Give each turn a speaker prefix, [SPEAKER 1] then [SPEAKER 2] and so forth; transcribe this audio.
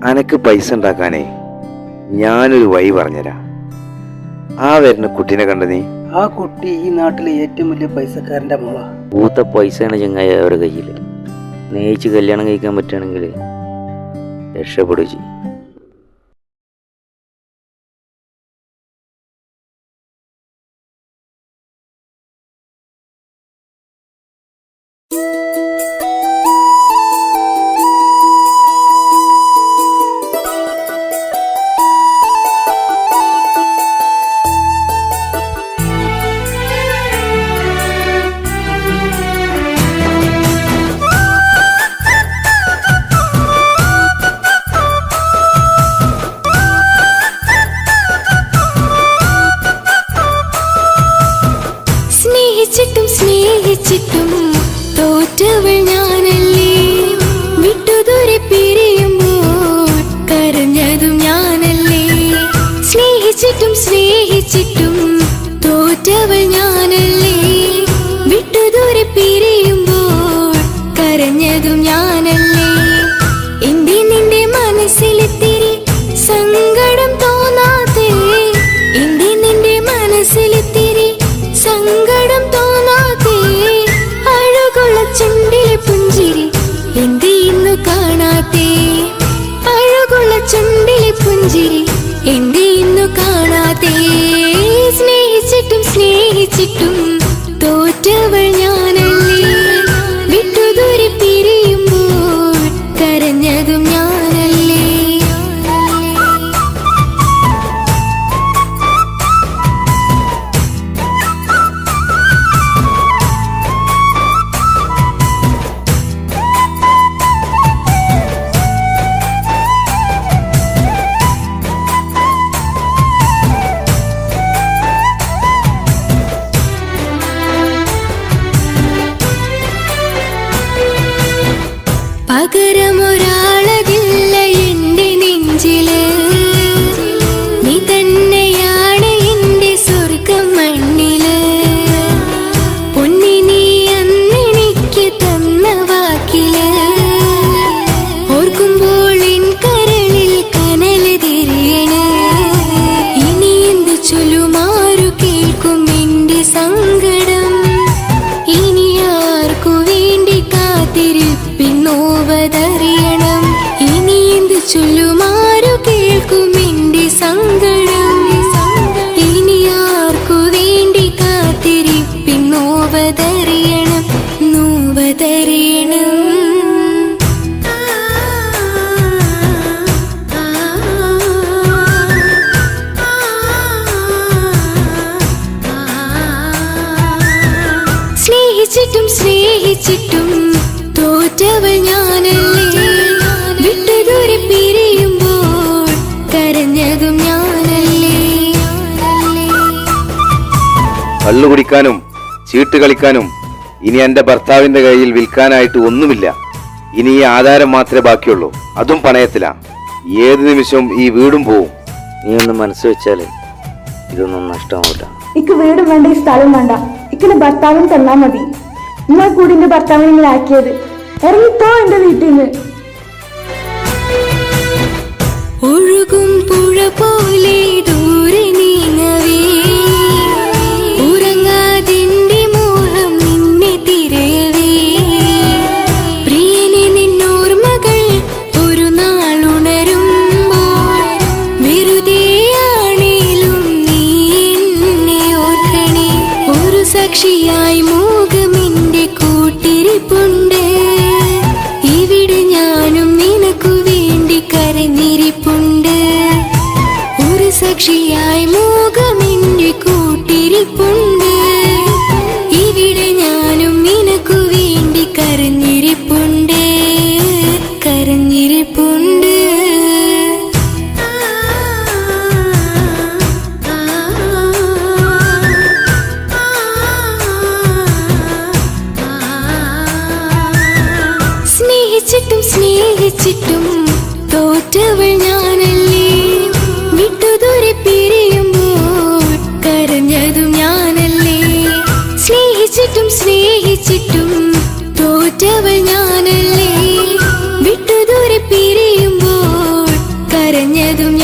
[SPEAKER 1] അനക്ക് പൈസ ഉണ്ടാക്കാനേ ഞാനൊരു വഴി പറഞ്ഞുതരാം. ആ വരുന്ന കുട്ടീനെ കണ്ട നീ?
[SPEAKER 2] ആ കുട്ടി ഈ നാട്ടിലെ ഏറ്റവും വലിയ പൈസക്കാരൻ്റെ മോളാ.
[SPEAKER 3] പൂത്ത പൈസയാണ് ചങ്ങായി അവരുടെ കയ്യിൽ. സ്നേഹിച്ച് കല്യാണം കഴിക്കാൻ പറ്റുകയാണെങ്കിൽ രക്ഷപ്പെടുക ചെയ്യും.
[SPEAKER 4] സ്നേഹിച്ചിട്ടും തോറ്റവൾ ഞാനല്ലേ, വിട്ടുദൂരെ പിരിയുമ്പോൾ കരഞ്ഞതും ഞാനല്ലേ. സ്നേഹിച്ചിട്ടും തോറ്റവൾ ഞാനല്ലേ, വിട്ടുദൂരെ പിരിയുമ്പോൾ കരഞ്ഞതും ഞാനല്ലേ. എന്റെ നിന്റെ മനസ്സിലെത്തിരി സങ്കടം തോന്നാതെ, എന്റെ നിന്റെ മനസ്സിലെത്തിരി സങ്കടം തോന്നാതെ, അഴകുള്ള ചുണ്ടിലെ പുഞ്ചിരി എന്തേ ഇന്നു കാണാതെ, അഴകുള്ള ചുണ്ടിലെ പുഞ്ചിരി എന്തേ ഇന്നു കാണാതെ. സ്നേഹിച്ചിട്ടും തോറ്റവൾ ഞാനല്ലേ, വിട്ടുദൂരെ പിരിയുമ്പോൾ കരഞ്ഞതും ഞാനല്ലേ. പകരമൊരാളതില്ല എന്റെ നെഞ്ചില്, നീ തന്നെയാണ് എന്റെ സ്വർഗം മണ്ണില്. പൊന്നി നീ അന്നെനിക്ക് തന്ന വാക്കില്, ഓർക്കുമ്പോൾ എൻ കരളിൽ കനല് തിരിയണ്. ഇനി എന്ത് ചൊല്ലുമാരു കേൾക്കും എന്റെ സങ്കടം, ഇനി ആർക്കു വേണ്ടി കാത്തിരിപ്പിന്നോവതറിയണം. ഇനി എന്ത് ചൊല്ലുമാരു കേൾക്കും എന്റെ സങ്കടം, ഇനി ആർക്കു വേണ്ടി കാത്തിരിപ്പിന്നോവതറിയണം, നോവതറിയണം. സ്നേഹിച്ചിട്ടും തോറ്റവൾ ഞാനല്ലേ, വിട്ടുദൂരെ പിരിയുമ്പോൾ കരഞ്ഞതും ഞാനല്ലേ.
[SPEAKER 1] കള്ളു കുടിക്കാനും ചീട്ട് കളിക്കാനും ഇനി എന്റെ ഭർത്താവിന്റെ കയ്യിൽ വിൽക്കാനായിട്ട് ഒന്നുമില്ല. ഇനി ഈ ആധാരം മാത്രമേ ബാക്കിയുള്ളൂ, അതും പണയത്തിലാ. ഏത് നിമിഷവും ഈ വീടും പോവും.
[SPEAKER 3] നീ ഒന്ന് മനസ്സ് വെച്ചാല് ഇതൊന്നും നഷ്ടമാവില്ല.
[SPEAKER 5] ഇക്ക് വീടും വേണ്ട, ഈ സ്ഥലം വേണ്ട, ഇക്കിന് ഭർത്താവിന് തന്നാ മതി. എന്നാൽ കൂടി എന്റെ ഭർത്താവിനെ ഇങ്ങനെ ആക്കിയത്. ഇറങ്ങിത്തോ എന്റെ വീട്ടിൽ നിന്ന്.
[SPEAKER 4] ഒഴുകും പുഴ പോലെ ദൂരെ നീങ്ങവേ, ഉറങ്ങാതിന്റെ മോഹം നിന്നെ തിരയവേ. പ്രിയനെ നിന്നോർമകൾ ഒരു നാളുണരുമ്പോൾ, വെറുതെയാണേലും നീ എന്നെ ഓർക്കണേ. ഒരു സാക്ഷിയായി മോഹമെന്റെ കൂട്ടിരിപ്പുണ്ട്, ഇവിടെ ഞാനും നിനക്കു വേണ്ടി കരഞ്ഞിരിപ്പുണ്ട്. ഒരു സ്നേഹിച്ചിട്ടും തോറ്റവൾ ഞാനല്ലേ. വിട്ടുദൂരെ പിരിയുമ്പോൾ കരഞ്ഞതും ഞാനല്ലേ. സ്നേഹിച്ചിട്ടും തോറ്റവൾ ഞാനല്ലേ. വിട്ടുദൂരെ പിരിയുമ്പോൾ കരഞ്ഞതും